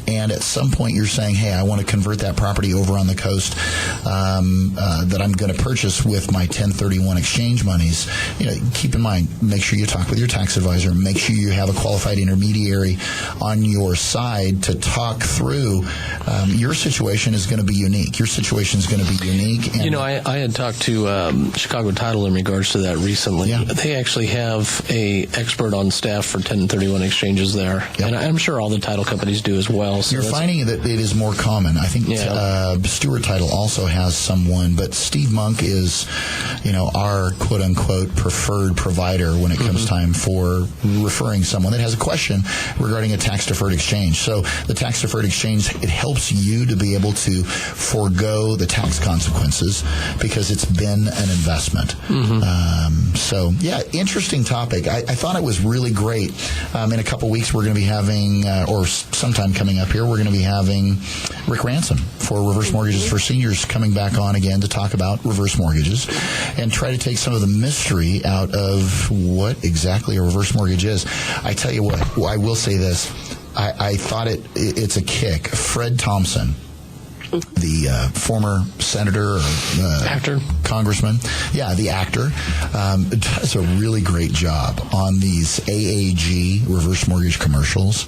and at some point you're saying, hey, I want to convert that property over on the coast that I'm going to purchase with my 1031 exchange monies, keep in mind, make sure you talk with your tax advisor. Make sure you have a qualified intermediary on your side to talk through. Your situation is going to be unique. Your situation is going to be unique. And I had talked to Chicago Title in regards to that recently. Yeah. They actually have a expert on staff for 1031 exchanges there. Yep. And I'm sure all the title companies do as well. So you're finding that it is more common. I think Stewart Title also has someone, but Steve Monk is, our quote-unquote preferred provider when it comes time for referring someone that has a question regarding a tax-deferred exchange. So the tax-deferred exchange, it helps you to be able to forego the tax consequences because it's been an investment. Interesting topic. I thought it was really great. In a couple weeks, we're going to be having, or sometime coming up here, we're going to be having Rick Ransom for Reverse Mortgages for Seniors coming back on again to talk about reverse mortgages and try to take some of the mystery out of what exactly a reverse mortgage is. I tell you what, I will say this. I thought it's a kick. Fred Thompson, the former senator or actor, congressman, the actor, does a really great job on these AAG reverse mortgage commercials.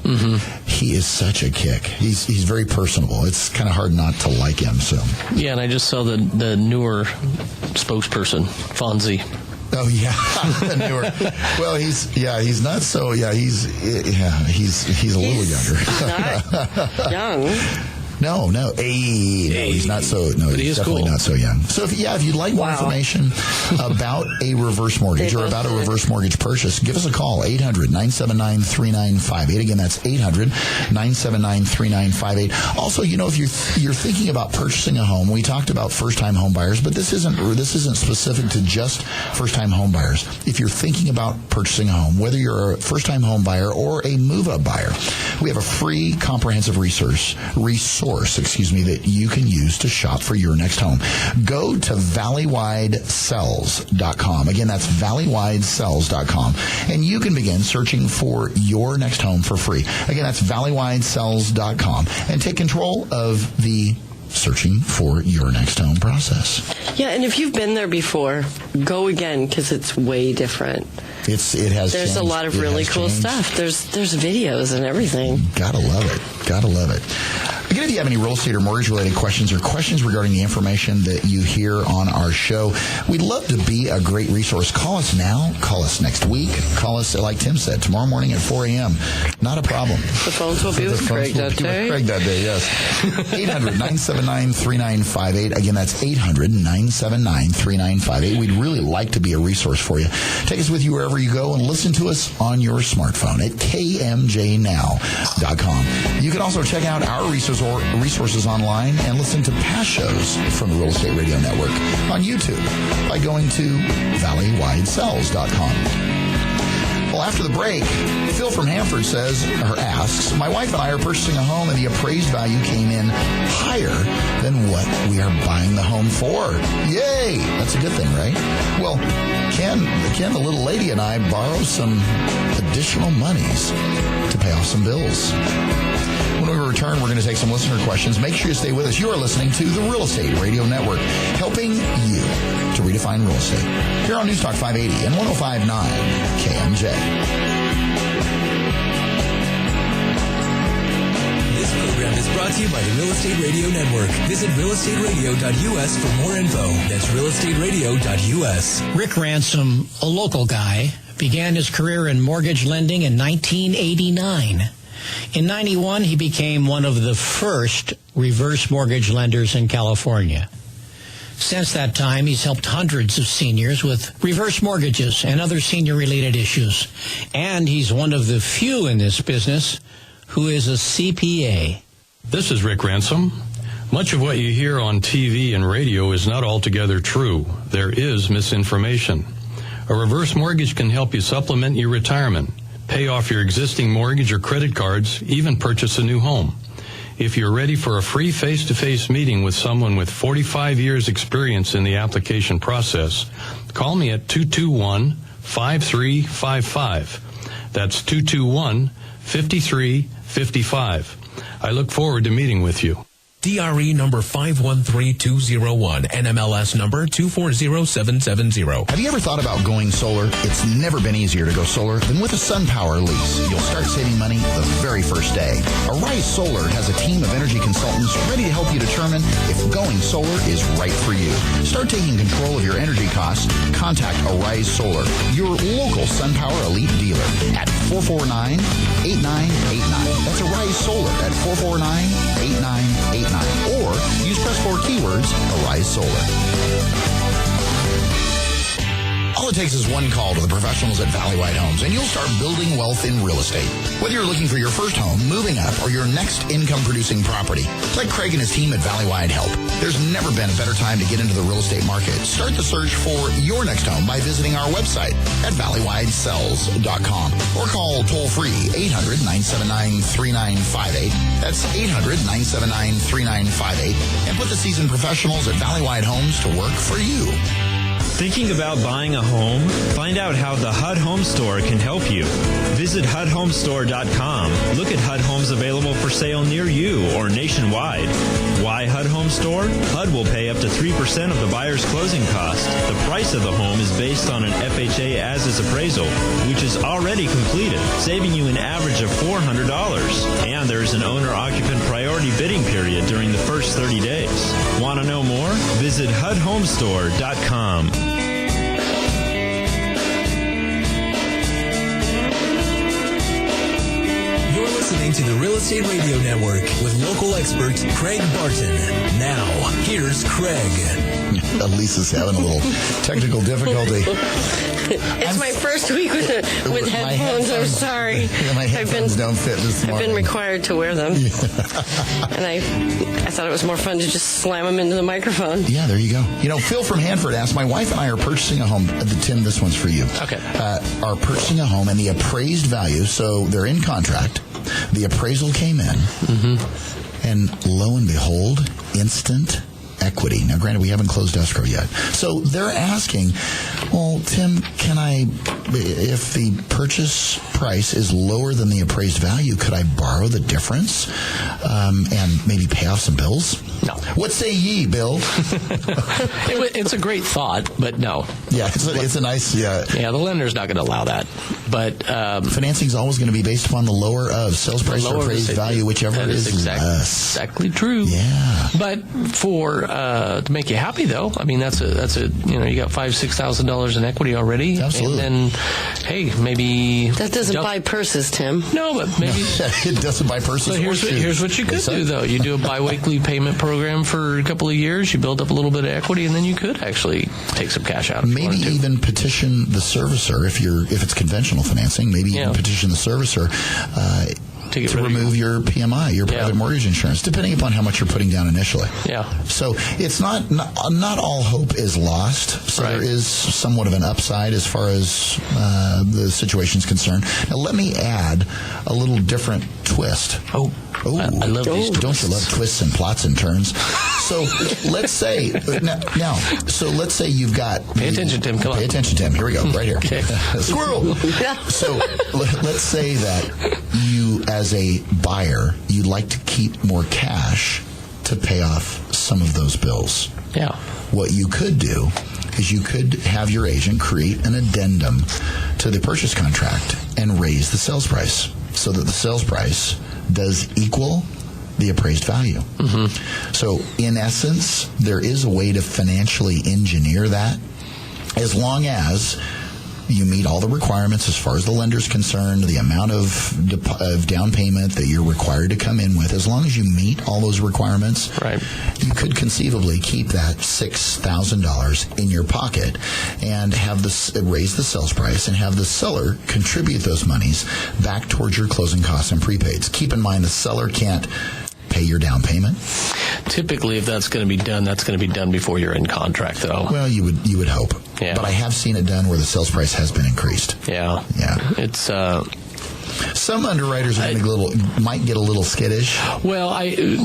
He is such a kick. He's very personable. It's kind of hard not to like him. So and I just saw the newer spokesperson, Fonzie. Oh yeah, the newer. Well, he's not so. He's a little younger. Not young. No, he's not so. No, but he's definitely not so young. So if you'd like more information about a reverse mortgage or about a reverse mortgage purchase, give us a call, 800-979-3958. Again, that's 800-979-3958. Also, if you're thinking about purchasing a home, we talked about first-time home buyers, but this isn't specific to just first-time home buyers. If you're thinking about purchasing a home, whether you're a first-time home buyer or a move-up buyer, we have a free comprehensive resource that you can use to shop for your next home. Go to valleywidesells.com. Again, that's valleywidesells.com. And you can begin searching for your next home for free. Again, that's valleywidesells.com. And take control of the searching for your next home process. Yeah, and if you've been there before, go again because it's way different. There's a lot of really cool stuff. There's videos and everything. Gotta love it. Again, if you have any real estate or mortgage-related questions or questions regarding the information that you hear on our show, we'd love to be a great resource. Call us now. Call us next week. Call us, like Tim said, tomorrow morning at 4 a.m. Not a problem. The phones will be with Craig that day. Yes. 800-979-3958. Again, that's 800-979-3958. We'd really like to be a resource for you. Take us with you wherever you go and listen to us on your smartphone at KMJNow.com. You can also check out our resources online and listen to past shows from the Real Estate Radio Network on YouTube by going to valleywidesells.com. Well, after the break, Phil from Hanford asks, my wife and I are purchasing a home and the appraised value came in higher than what we are buying the home for. Yay! That's a good thing, right? Well, can the little lady and I borrow some additional monies to pay off some bills? When we return, we're going to take some listener questions. Make sure you stay with us. You are listening to the Real Estate Radio Network, helping you to redefine real estate. Here on News Talk 580 and 105.9 KMJ. This program program is brought to you by the Real Estate Radio Network. Visit realestateradio.us for more info. That's realestateradio.us. Rick Ransom, a local guy, began his career in mortgage lending in 1989. In 91, he became one of the first reverse mortgage lenders in California. Since that time, he's helped hundreds of seniors with reverse mortgages and other senior-related issues. And he's one of the few in this business who is a CPA. This is Rick Ransom. Much of what you hear on TV and radio is not altogether true. There is misinformation. A reverse mortgage can help you supplement your retirement, pay off your existing mortgage or credit cards, even purchase a new home. If you're ready for a free face-to-face meeting with someone with 45 years experience in the application process, call me at 221-5355. That's 221-5355. I look forward to meeting with you. DRE number 513201, NMLS number 240770. Have you ever thought about going solar? It's never been easier to go solar than with a SunPower lease. You'll start saving money the very first day. Arise Solar has a team of energy consultants ready to help you determine if going solar is right for you. Start taking control of your energy costs. Contact Arise Solar, your local SunPower Elite dealer at 449-8989. That's Arise Solar at 449-8989. Or use press 4 keywords, Arise Solar. All it takes is one call to the professionals at Valleywide Homes, and you'll start building wealth in real estate. Whether you're looking for your first home, moving up, or your next income-producing property, let Craig and his team at Valleywide help. There's never been a better time to get into the real estate market. Start the search for your next home by visiting our website at valleywidesells.com or call toll-free 800-979-3958. That's 800-979-3958, and put the seasoned professionals at Valleywide Homes to work for you. Thinking about buying a home? Find out how the HUD Home Store can help you. Visit HUDHomestore.com. Look at HUD homes available for sale near you or nationwide. Why HUD Home Store? HUD will pay up to 3% of the buyer's closing cost. The price of the home is based on an FHA as-is appraisal, which is already completed, saving you an average of $400. And there is an owner-occupant priority bidding period during the first 30 days. Want to know more? Visit HUDHomestore.com. You're listening to the Real Estate Radio Network with local expert Craig Barton. Now, here's Craig. Lisa's having a little technical difficulty. It's my first week with headphones. I'm sorry. My headphones don't fit this morning. I've been required to wear them. And I thought it was more fun to just slam them into the microphone. Yeah, there you go. You know, Phil from Hanford asked, my wife and I are purchasing a home. Tim, this one's for you. Okay. Are purchasing a home, and the appraised value, so they're in contract. The appraisal came in, and lo and behold, instant equity. Now, granted, we haven't closed escrow yet. So they're asking, well, Tim, can I, if the purchase price is lower than the appraised value, could I borrow the difference and maybe pay off some bills? No. What say ye, Bill? It's a great thought, but no. Yeah, it's a nice... Yeah, the lender's not going to allow that. But financing is always going to be based upon the lower of sales price or appraised value, whichever is less. Exactly true. Yeah. But for to make you happy, though, I mean that's a you got $5,000-$6,000 in equity already. Absolutely. And then, hey, maybe that doesn't buy purses, Tim. No, but maybe it doesn't buy purses. So here's what you could do, though. You do a biweekly payment program for a couple of years. You build up a little bit of equity, and then you could actually take some cash out. Maybe even petition the servicer if it's conventional financing. Maybe even petition the servicer to remove your PMI, your private mortgage insurance, depending upon how much you're putting down initially. Yeah. So it's not all hope is lost. So there is somewhat of an upside as far as the situation's concerned. Now let me add a little different twist. Oh, I love these twists. Don't you love twists and plots and turns? So let's say so let's say you've got. Pay attention, Tim. Come on. Pay attention, Tim. Here we go. Right here. Okay. Squirrel. So let's say that you, as a buyer, you'd like to keep more cash to pay off some of those bills. Yeah. What you could do is you could have your agent create an addendum to the purchase contract and raise the sales price so that the sales price does equal the appraised value. So, in essence, there is a way to financially engineer that, as long as you meet all the requirements as far as the lender's concerned, the amount of down payment that you're required to come in with. As long as you meet all those requirements, right, you could conceivably keep that $6,000 in your pocket and have raise the sales price and have the seller contribute those monies back towards your closing costs and prepaids. Keep in mind, the seller can't pay your down payment. Typically, if that's going to be done, that's going to be done before you're in contract, though. Well, you would hope. Yeah. But I have seen it done where the sales price has been increased. Yeah. It's some underwriters might get a little skittish. Well,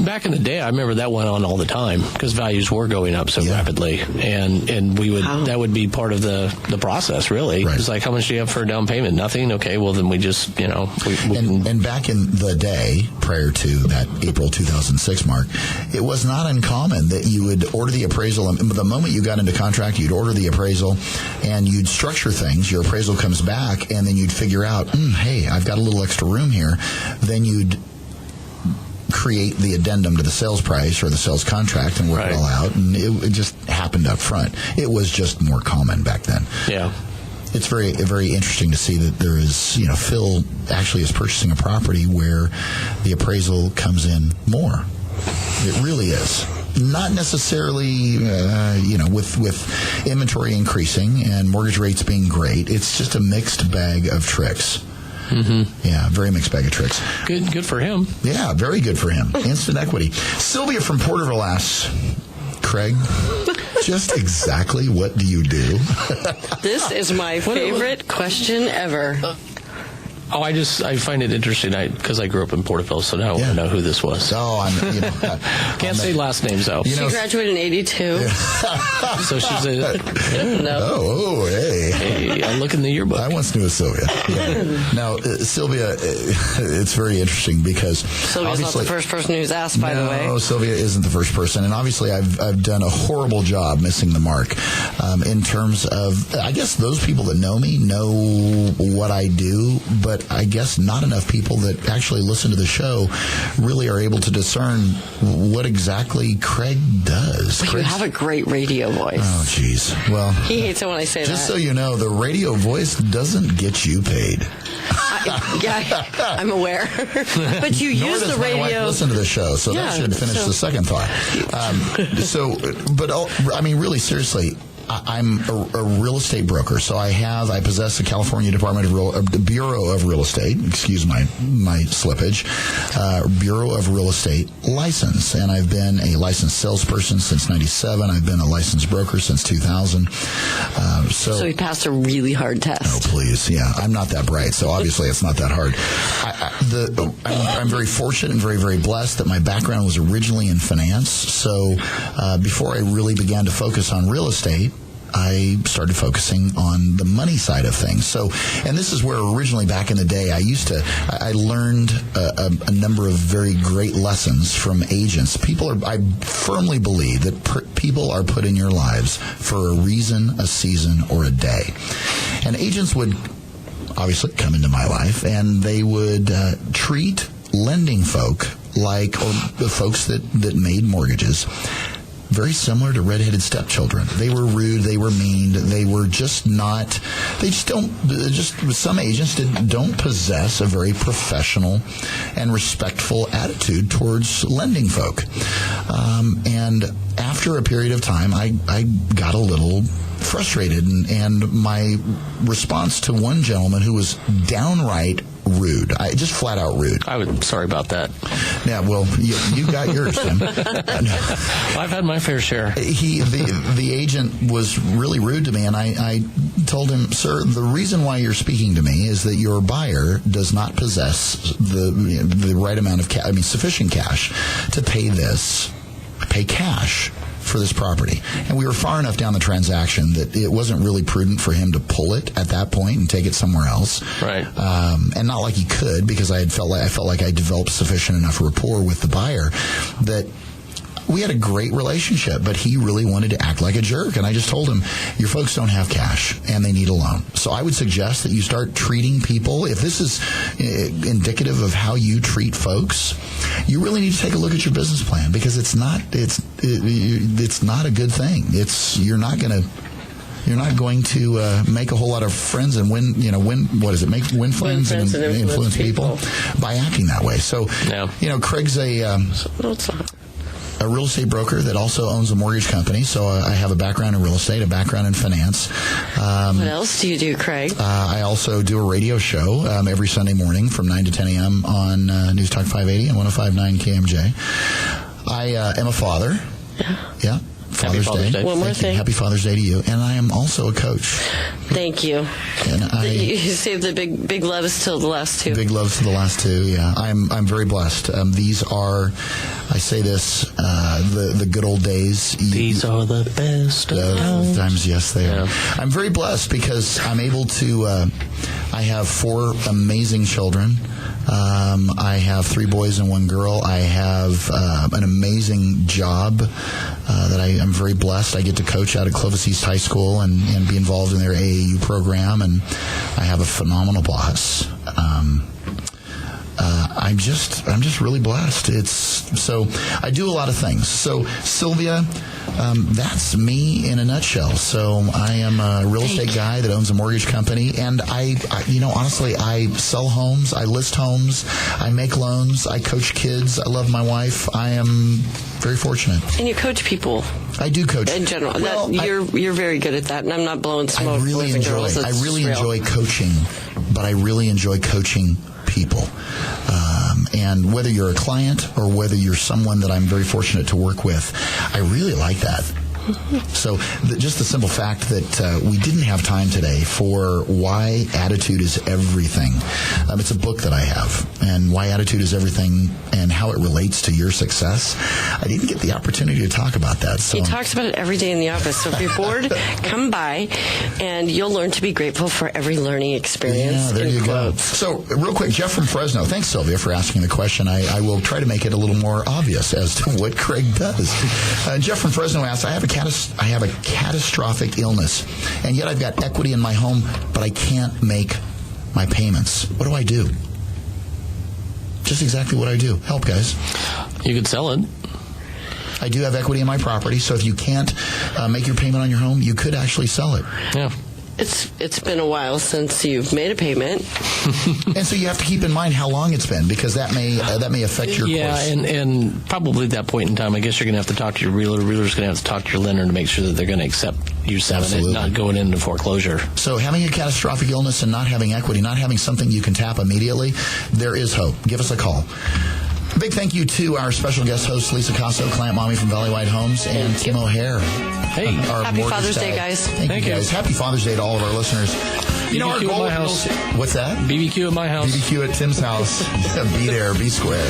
back in the day, I remember that went on all the time because values were going up so rapidly, and we would that would be part of the process. Really, right. It's like, how much do you have for a down payment? Nothing. Okay, well then we just and back in the day, prior to that April 2006 mark, it was not uncommon that you would order the appraisal, and the moment you got into contract, you'd order the appraisal, and you'd structure things. Your appraisal comes back, and then you'd figure out, hey, I've got a little extra room here. Then you'd create the addendum to the sales price or the sales contract and work it all out, and it just happened up front. It was just more common back then. Yeah. It's very, very interesting to see that there is, Phil actually is purchasing a property where the appraisal comes in more. It really is. Not necessarily, with inventory increasing and mortgage rates being great. It's just a mixed bag of tricks. Yeah, very mixed bag of tricks. Good for him. Yeah, very good for him. Instant equity. Sylvia from Porterville asks, Craig, just exactly what do you do? This is my favorite question ever. I find it interesting because I grew up in Porterville, so now I know who this was. Oh, can't say last names though. She graduated in 82. So she's hey. I look in the yearbook. I once knew a Sylvia. Yeah. Now, Sylvia, it's very interesting because Sylvia's not the first person who's asked, by the way. No, Sylvia isn't the first person, and obviously I've done a horrible job missing the mark in terms of, I guess those people that know me know what I do, but I guess not enough people that actually listen to the show really are able to discern what exactly Craig does. But you have a great radio voice. Oh, jeez. Well, he hates it when I say just so you know, the radio voice doesn't get you paid. I'm aware. But you use the radio. My wife listen to the show, so that should finish the second thought. Really seriously, I'm a real estate broker, so I possess the California Bureau of Real Estate. Excuse my slippage. Bureau of Real Estate license, and I've been a licensed salesperson since '97. I've been a licensed broker since 2000. So he passed a really hard test. Oh, please, yeah. I'm not that bright, so obviously it's not that hard. I'm very fortunate and very, very blessed that my background was originally in finance. So before I really began to focus on real estate, I started focusing on the money side of things. So, and this is where originally back in the day, I learned a number of very great lessons from agents. I firmly believe that people are put in your lives for a reason, a season, or a day. And agents would obviously come into my life, and they would treat lending folk or the folks that made mortgages very similar to redheaded stepchildren. They were rude, they were mean, they were some agents don't possess a very professional and respectful attitude towards lending folk. And after a period of time, I got a little frustrated, and my response to one gentleman who was downright rude, just flat out rude. Sorry about that. Yeah, well, you got yours, Tim. I've had my fair share. The agent was really rude to me, and I told him, sir, the reason why you're speaking to me is that your buyer does not possess the right amount of sufficient cash to pay cash for this property. And we were far enough down the transaction that it wasn't really prudent for him to pull it at that point and take it somewhere else. Right. And not like he could, because I felt like I developed sufficient enough rapport with the buyer that we had a great relationship, but he really wanted to act like a jerk. And I just told him, your folks don't have cash and they need a loan. So I would suggest that you start treating people. If this is indicative of how you treat folks, you really need to take a look at your business plan, because it's not a good thing. You're not going to make a whole lot of friends and win friends and influence people by acting that way. So, Craig's a real estate broker that also owns a mortgage company. So I have a background in real estate, a background in finance. What else do you do, Craig? I also do a radio show every Sunday morning from 9 to 10 a.m. on News Talk 580 and 105.9 KMJ. I am a father. Yeah. Father's Day. One more thing. Happy Father's Day to you. And I am also a coach. Thank you. And you saved the big loves till the last two. Big loves to the last two, yeah. I'm very blessed. These are, I say this, the good old days. These are the best of times. Yes, they are. I'm very blessed because I'm able to, I have 4 amazing children. I have 3 boys and 1 girl. I have an amazing job that I'm very blessed. I get to coach out at Clovis East High School and be involved in their AAU program, and I have a phenomenal boss. I'm just really blessed. So I do a lot of things. So Sylvia, that's me in a nutshell. So I am a real estate guy that owns a mortgage company, and I honestly, I sell homes, I list homes, I make loans, I coach kids, I love my wife. I am very fortunate. And you coach people. I do coach in general. Well, you're very good at that, and I'm not blowing smoke. I really enjoy coaching, but I really enjoy coaching people. And whether you're a client or whether you're someone that I'm very fortunate to work with, I really like that. So just the simple fact that we didn't have time today for Why Attitude is Everything. It's a book that I have, and Why Attitude is Everything and how it relates to your success. I didn't get the opportunity to talk about that. So. He talks about it every day in the office. So if you're bored, come by, and you'll learn to be grateful for every learning experience. Yeah, there you go. So real quick, Jeff from Fresno. Thanks, Sylvia, for asking the question. I will try to make it a little more obvious as to what Craig does. Jeff from Fresno asks, I have a catastrophic illness, and yet I've got equity in my home, but I can't make my payments. What do I do? Just exactly what I do. Help, guys. You could sell it. I do have equity in my property, so if you can't make your payment on your home, you could actually sell it. Yeah. It's been a while since you've made a payment. And so you have to keep in mind how long it's been, because that may affect your course. Yeah, and probably at that point in time, I guess you're going to have to talk to your realtor. Realtor's going to have to talk to your lender to make sure that they're going to accept you selling it, not going into foreclosure. So having a catastrophic illness and not having equity, not having something you can tap immediately, there is hope. Give us a call. A big thank you to our special guest host, Lisa Casso, client mommy from Valley White Homes, and Tim O'Hare. Hey, happy Father's Day, guys. Thank you, guys. Happy Father's Day to all of our listeners. BBQ at my house. What's that? BBQ at my house. BBQ at Tim's house. Be there. Be square.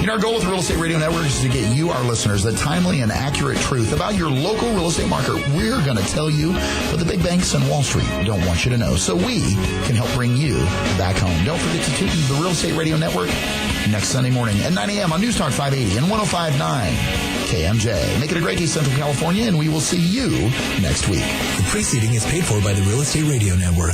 Our goal with the Real Estate Radio Network is to get you, our listeners, the timely and accurate truth about your local real estate market. We're going to tell you what the big banks and Wall Street don't want you to know, so we can help bring you back home. Don't forget to tune in to the Real Estate Radio Network next Sunday morning at 9 a.m. on News Talk 580 and 105.9 KMJ. Make it a great day, Central California, and we will see you next week. The preceding is paid for by the Real Estate Radio Network.